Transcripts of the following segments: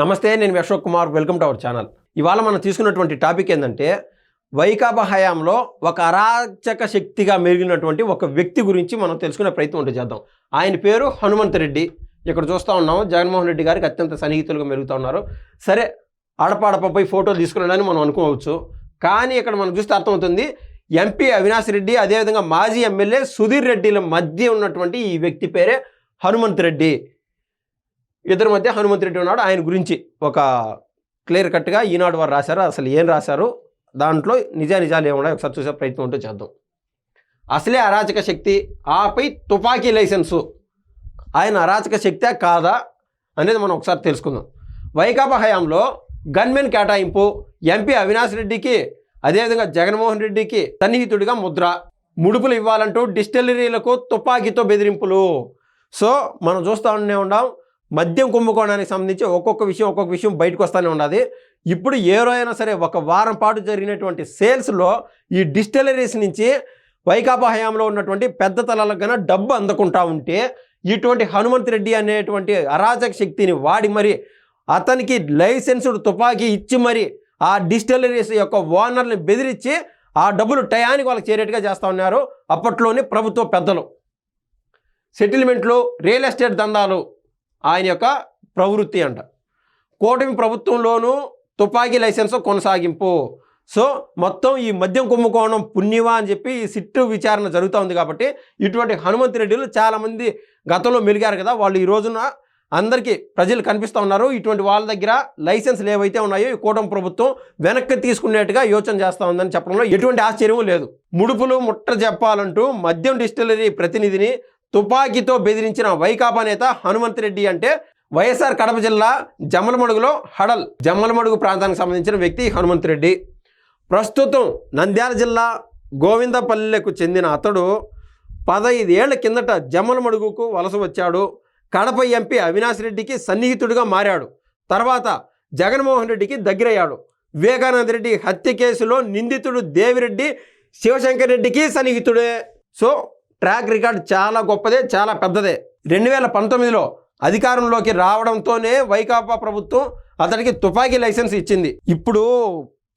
నమస్తే, నేను Ashok Kumar. Welcome to our channel. ఇవాళ మనం తీసుకున్నటువంటి టాపిక్ ఏంటంటే వైకాపా హయాంలో ఒక అరాచక శక్తిగా మెరిగినటువంటి ఒక వ్యక్తి గురించి మనం తెలుసుకునే ప్రయత్నం చేద్దాం. ఆయన పేరు హనుమంత్ రెడ్డి. ఇక్కడ చూస్తూ ఉన్నాము, జగన్మోహన్ రెడ్డి గారికి అత్యంత సన్నిహితులుగా మెరుగుతూ ఉన్నారు. సరే, ఆడపాడపై ఫోటోలు తీసుకున్నాడని మనం అనుకోవచ్చు. కానీ ఇక్కడ మనం చూస్తే అర్థమవుతుంది, ఎంపీ అవినాష్ రెడ్డి, అదేవిధంగా మాజీ ఎమ్మెల్యే సుధీర్ రెడ్డిల మధ్య ఉన్నటువంటి ఈ వ్యక్తి పేరే హనుమంత్ రెడ్డి. ఇద్దరి మధ్య హనుమంత్ రెడ్డి ఉన్నాడు. ఆయన గురించి ఒక క్లియర్ కట్గా ఈనాడు వారు రాశారు. అసలు ఏం రాశారు, దాంట్లో నిజాలు ఏమున్నాయి ఒకసారి చూసే ప్రయత్నం చేద్దాం. అసలే అరాచక శక్తి, ఆపై తుపాకీ లైసెన్సు. ఆయన అరాచక శక్తే కాదా అనేది మనం ఒకసారి తెలుసుకుందాం. వైకాపా హయాంలో గన్మెన్ కేటాయింపు, ఎంపీ అవినాష్ రెడ్డికి అదేవిధంగా జగన్మోహన్ రెడ్డికి సన్నిహితుడిగా ముద్ర, ముడుపులు ఇవ్వాలంటూ డిస్టిలరీలకు తుపాకీతో బెదిరింపులు. సో మనం చూస్తూనే ఉన్నాం, మద్యం కుంభకోణానికి సంబంధించి ఒక్కొక్క విషయం బయటకు వస్తూనే ఉన్నది. ఇప్పుడు ఏ రోజైనా సరే ఒక వారం పాటు జరిగినటువంటి సేల్స్లో ఈ డిస్టిలరీస్ నుంచి వైకాపా హయాంలో ఉన్నటువంటి పెద్ద తలాలకు కన్నా డబ్బు అందుకుంటా ఉంటే, ఇటువంటి హనుమంత్ రెడ్డి అనేటువంటి అరాచక శక్తిని వాడి మరి అతనికి లైసెన్స్డ్ తుపాకీ ఇచ్చి మరి ఆ డిస్టిలరీస్ యొక్క ఓనర్ని బెదిరించి ఆ డబ్బులు టయానికి వాళ్ళకి చేరేట్టుగా చేస్తూ ఉన్నారు అప్పట్లోని ప్రభుత్వ పెద్దలు. సెటిల్మెంట్లు, రియల్ ఎస్టేట్ దందాలు ఆయన యొక్క ప్రవృత్తి అంట. కూటమి ప్రభుత్వంలోనూ తుపాకీ లైసెన్స్ కొనసాగింపు. సో మొత్తం ఈ మద్యం కుంభకోణం పుణ్యమా అని చెప్పి ఈ సిట్టు విచారణ జరుగుతూ ఉంది. కాబట్టి ఇటువంటి హనుమంత్ రెడ్డిలు చాలామంది గతంలో మెలిగారు కదా, వాళ్ళు ఈ రోజున అందరికీ ప్రజలు కనిపిస్తూ ఉన్నారు. ఇటువంటి వాళ్ళ దగ్గర లైసెన్స్లు ఏవైతే ఉన్నాయో ఈ కూటమి ప్రభుత్వం వెనక్కి తీసుకునేట్టుగా యోచన చేస్తూ ఉందని చెప్పడంలో ఎటువంటి ఆశ్చర్యం లేదు. ముడుపులు ముట్ట చెప్పాలంటూ మద్యం డిస్టిలరీ ప్రతినిధిని తుపాకీతో బెదిరించిన వైకాపా నేత హనుమంత్ రెడ్డి అంటే వైఎస్ఆర్ కడప జిల్లా జమ్మలమడుగులో జమ్మలమడుగు ప్రాంతానికి సంబంధించిన వ్యక్తి హనుమంత్ రెడ్డి. ప్రస్తుతం నంద్యాల జిల్లా గోవిందపల్లెకు చెందిన అతడు 15 ఏళ్ల కిందట జమ్మలమడుగుకు వలస వచ్చాడు. కడప ఎంపీ అవినాష్ రెడ్డికి సన్నిహితుడిగా మారాడు. తర్వాత జగన్మోహన్ రెడ్డికి దగ్గరయ్యాడు. వివేకానంద రెడ్డి హత్య కేసులో నిందితుడు దేవిరెడ్డి శివశంకర్ రెడ్డికి సన్నిహితుడే. సో ట్రాక్ రికార్డ్ చాలా గొప్పదే, చాలా పెద్దదే. 2019లో అధికారంలోకి రావడంతోనే వైకాపా ప్రభుత్వం అతడికి తుపాకీ లైసెన్స్ ఇచ్చింది. ఇప్పుడు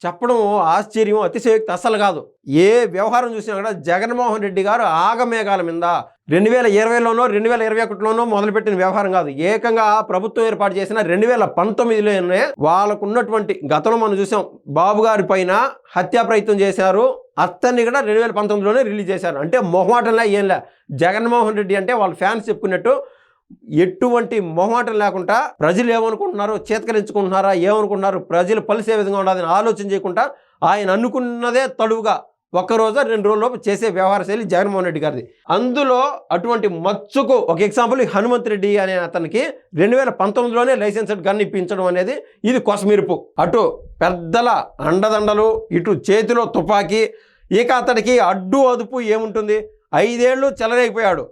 చెప్పడం ఆశ్చర్యం, అతిశయోక్తి అస్సలు కాదు. ఏ వ్యవహారం చూసినా కూడా జగన్మోహన్ రెడ్డి గారు ఆగమేఘాల మీద 2020లోనో 2021లోనో మొదలుపెట్టిన వ్యవహారం కాదు. ఏకంగా ప్రభుత్వం ఏర్పాటు చేసిన 2019లోనే వాళ్ళకున్నటువంటి గతంలో మనం చూసాం, బాబు గారి పైన హత్యా ప్రయత్నం చేశారు. అతన్ని కూడా 2019లోనే రిలీజ్ చేశారు. అంటే మొహమాటంలా ఏంలే. జగన్మోహన్ రెడ్డి అంటే వాళ్ళ ఫ్యాన్స్ చెప్పుకున్నట్టు ఎటువంటి మొహమాటం లేకుండా ప్రజలు ఏమనుకుంటున్నారు, చేతకరించుకుంటున్నారా, ఏమనుకుంటున్నారు, ప్రజలు పలిసే విధంగా ఉండాలని ఆలోచన చేయకుండా ఆయన అనుకున్నదే తడువుగా ఒక్కరోజు 2 రోజుల్లోపు చేసే వ్యవహార శైలి జగన్మోహన్ రెడ్డి గారిది. అందులో అటువంటి మచ్చుకు ఒక ఎగ్జాంపుల్ హనుమంత్ రెడ్డి అనే అతనికి 2019లోనే లైసెన్స్డ్ గన్ ఇప్పించడం అనేది ఇది కొసమిరుపు. అటు పెద్దల అండదండలు, ఇటు చేతిలో తుపాకీ. ఇక అతడికి అడ్డు అదుపు ఏముంటుంది? 5 ఏళ్ళు చెలరేగిపోయాడు.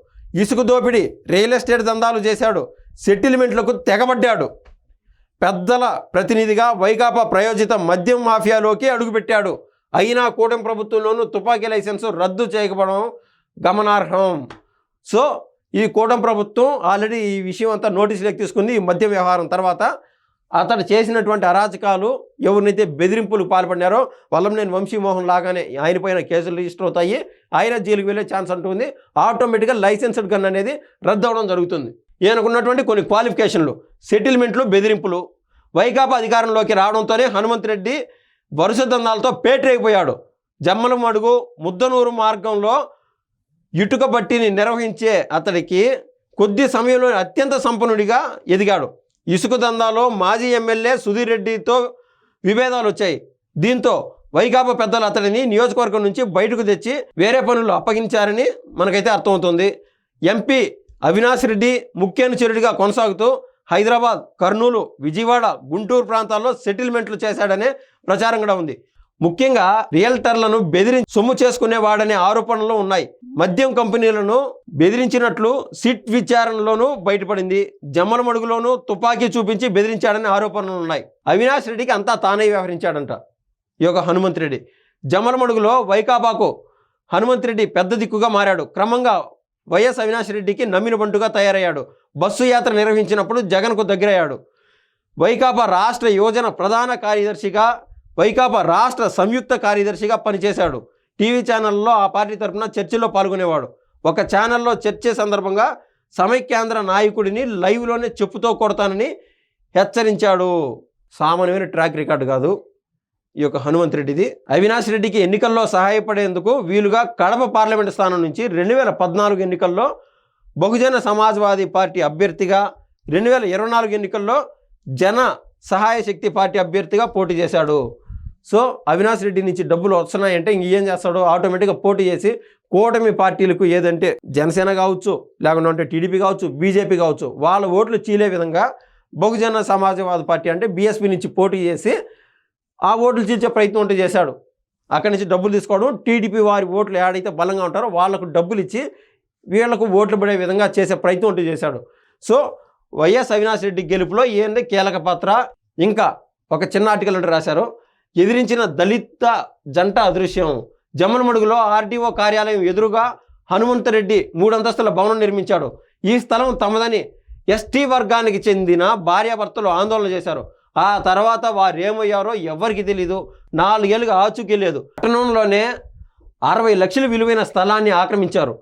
ఇసుక దోపిడీ, రియల్ ఎస్టేట్ దందాలు చేశాడు, సెటిల్మెంట్లకు తెగబడ్డాడు. పెద్దల ప్రతినిధిగా వైకాపా ప్రయోజిత మద్యం మాఫియాలోకి అడుగుపెట్టాడు. అయినా కూటమి ప్రభుత్వంలోనూ తుపాకీ లైసెన్సు రద్దు చేయకపోవడం గమనార్హం. సో ఈ కూటమి ప్రభుత్వం ఆల్రెడీ ఈ విషయం అంతా నోటీసులోకి తీసుకుంది. ఈ మద్యం వ్యవహారం తర్వాత అతడు చేసినటువంటి అరాచకాలు, ఎవరినైతే బెదిరింపులకు పాల్పడినారో వల్లంనేని వంశీమోహన్ లాగానే ఆయన పైన కేసులు రిజిస్టర్ అవుతాయి. ఆయన జైలుకి వెళ్ళే ఛాన్స్ ఉంటుంది. ఆటోమేటిక్గా లైసెన్స్డ్ గన్ అనేది రద్దు అవడం జరుగుతుంది. ఈయనకున్నటువంటి కొన్ని క్వాలిఫికేషన్లు, సెటిల్మెంట్లు, బెదిరింపులు. వైకాపా అధికారంలోకి రావడంతోనే హనుమంత్ రెడ్డి వరుస దందాలతో పేటరేగిపోయాడు. జమ్మలమడుగు ముద్దనూరు మార్గంలో ఇటుక బట్టిని నిర్వహించే అతడికి కొద్ది సమయంలో అత్యంత సంపన్నుడిగా ఎదిగాడు. ఇసుక దందాలో మాజీ ఎమ్మెల్యే సుధీర్ రెడ్డితో విభేదాలు వచ్చాయి. దీంతో వైకాపా పెద్దలు అతడిని నియోజకవర్గం నుంచి బయటకు తెచ్చి వేరే పనులు అప్పగించారని మనకైతే అర్థమవుతుంది. ఎంపీ అవినాష్ రెడ్డి ముఖ్య అనుచరుడిగా కొనసాగుతూ హైదరాబాద్, కర్నూలు, విజయవాడ, గుంటూరు ప్రాంతాల్లో సెటిల్మెంట్లు చేశాడనే ప్రచారం కూడా ఉంది. ముఖ్యంగా రియల్టర్లను బెదిరించి సొమ్ము చేసుకునేవాడనే ఆరోపణలు ఉన్నాయి. మద్యం కంపెనీలను బెదిరించినట్లు సిట్ విచారణలోనూ బయటపడింది. జమ్మలమడుగులోనూ తుపాకీ చూపించి బెదిరించాడనే ఆరోపణలు ఉన్నాయి. అవినాష్ రెడ్డికి అంతా తానే వ్యవహరించాడంట ఈ యొక్క హనుమంత్ రెడ్డి. జమ్మలమడుగులో వైకాపాకు హనుమంత్ రెడ్డి పెద్ద దిక్కుగా మారాడు. క్రమంగా వైఎస్ అవినాష్ రెడ్డికి నమ్మిన బంటుగా తయారయ్యాడు. బస్సు యాత్ర నిర్వహించినప్పుడు జగన్కు దగ్గరయ్యాడు. వైకాపా రాష్ట్ర యోజన ప్రధాన కార్యదర్శిగా, వైకాపా రాష్ట్ర సంయుక్త కార్యదర్శిగా పనిచేశాడు. టీవీ ఛానల్లో ఆ పార్టీ తరఫున చర్చల్లో పాల్గొనేవాడు. ఒక ఛానల్లో చర్చ సందర్భంగా సమైక్యాంధ్ర నాయకుడిని లైవ్లోనే చెప్పుతో కొడతానని హెచ్చరించాడు. సామాన్యమైన ట్రాక్ రికార్డు కాదు ఈ యొక్క హనుమంత్ రెడ్డిది. అవినాష్ రెడ్డికి ఎన్నికల్లో సహాయపడేందుకు వీలుగా కడప పార్లమెంటు స్థానం నుంచి 2014 ఎన్నికల్లో బహుజన సమాజ్వాదీ పార్టీ అభ్యర్థిగా, 2024 ఎన్నికల్లో జన సహాయ శక్తి పార్టీ అభ్యర్థిగా పోటీ చేశాడు. సో అవినాష్ రెడ్డి నుంచి డబ్బులు వస్తున్నాయంటే ఇంక ఏం చేస్తాడు, ఆటోమేటిక్గా పోటీ చేసి కూటమి పార్టీలకు ఏదంటే జనసేన కావచ్చు, లేకుంటే టీడీపీ కావచ్చు, బీజేపీ కావచ్చు, వాళ్ళ ఓట్లు చీలే విధంగా బహుజన సమాజవాద పార్టీ అంటే బీఎస్పీ నుంచి పోటీ చేసి ఆ ఓట్లు చీల్చే ప్రయత్నం ఉంటే చేశాడు. అక్కడి నుంచి డబ్బులు తీసుకోవడం, టీడీపీ వారి ఓట్లు ఏడైతే బలంగా ఉంటారో వాళ్ళకు డబ్బులు ఇచ్చి వీళ్లకు ఓట్లు పడే విధంగా చేసే ప్రయత్నం ఉంటే చేశాడు. సో వైఎస్ అవినాష్ రెడ్డి గెలుపులో ఏంటి కీలక పాత్ర. ఇంకా ఒక చిన్న ఆర్టికల్ అంటే రాశారు, ఎదిరించిన దళిత జంట అదృశ్యం. జమ్మలమడుగులో ఆర్డీఓ కార్యాలయం ఎదురుగా హనుమంతరెడ్డి 3 అంతస్తుల భవనం నిర్మించాడు. ఈ స్థలం తమదని ఎస్టీ వర్గానికి చెందిన భార్యాభర్తలు ఆందోళన చేశారు. ఆ తర్వాత వారు ఏమయ్యారో ఎవరికి తెలీదు. 4 ఏళ్ళుగా ఆచూకీ లేదు. పట్టణంలోనే 60 లక్షల విలువైన స్థలాన్ని ఆక్రమించారు.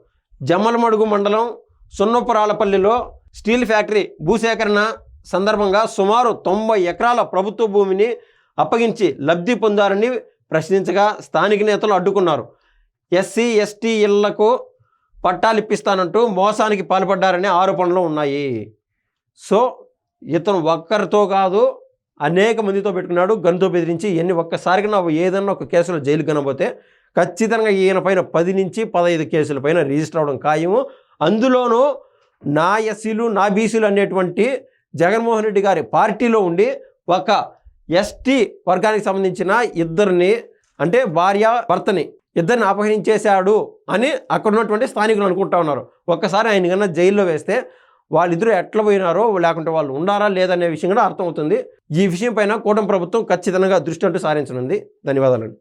జమ్మలమడుగు మండలం సున్నపురాలపల్లిలో స్టీల్ ఫ్యాక్టరీ భూసేకరణ సందర్భంగా సుమారు 90 ఎకరాల ప్రభుత్వ భూమిని అప్పగించి లబ్ధి పొందారని ప్రశ్నించగా స్థానిక నేతలు అడ్డుకున్నారు. ఎస్సీ ఎస్టీ ఇళ్లకు పట్టాలిప్పిస్తానంటూ మోసానికి పాల్పడ్డారనే ఆరోపణలు ఉన్నాయి. సో ఇతను ఒక్కరితో కాదు అనేక మందితో పెట్టుకున్నాడు, గన్తో బెదిరించి. ఇవన్నీ ఒక్కసారిగా నా ఏదన్నా ఒక కేసులో జైలు కనబోతే ఖచ్చితంగా ఈయన పైన 10 నుంచి 15 కేసుల పైన రిజిస్టర్ అవ్వడం ఖాయము. అందులోనూ నా ఎస్సీలు నా బీసీలు అనేటువంటి జగన్మోహన్ రెడ్డి గారి పార్టీలో ఉండి ఒక ఎస్టీ వర్గానికి సంబంధించిన ఇద్దరిని అంటే భార్య భర్తని ఇద్దరిని అపహరించేశాడు అని అక్కడ ఉన్నటువంటి స్థానికులు అనుకుంటా ఉన్నారు. ఒక్కసారి ఆయన కన్నా జైల్లో వేస్తే వాళ్ళిద్దరూ ఎట్లా పోయినారో, లేకుంటే వాళ్ళు ఉన్నారా లేదనే విషయం కూడా అర్థమవుతుంది. ఈ విషయం పైన కూటమి ప్రభుత్వం ఖచ్చితంగా దృష్టి అంటూ సారించనుంది. ధన్యవాదాలండి.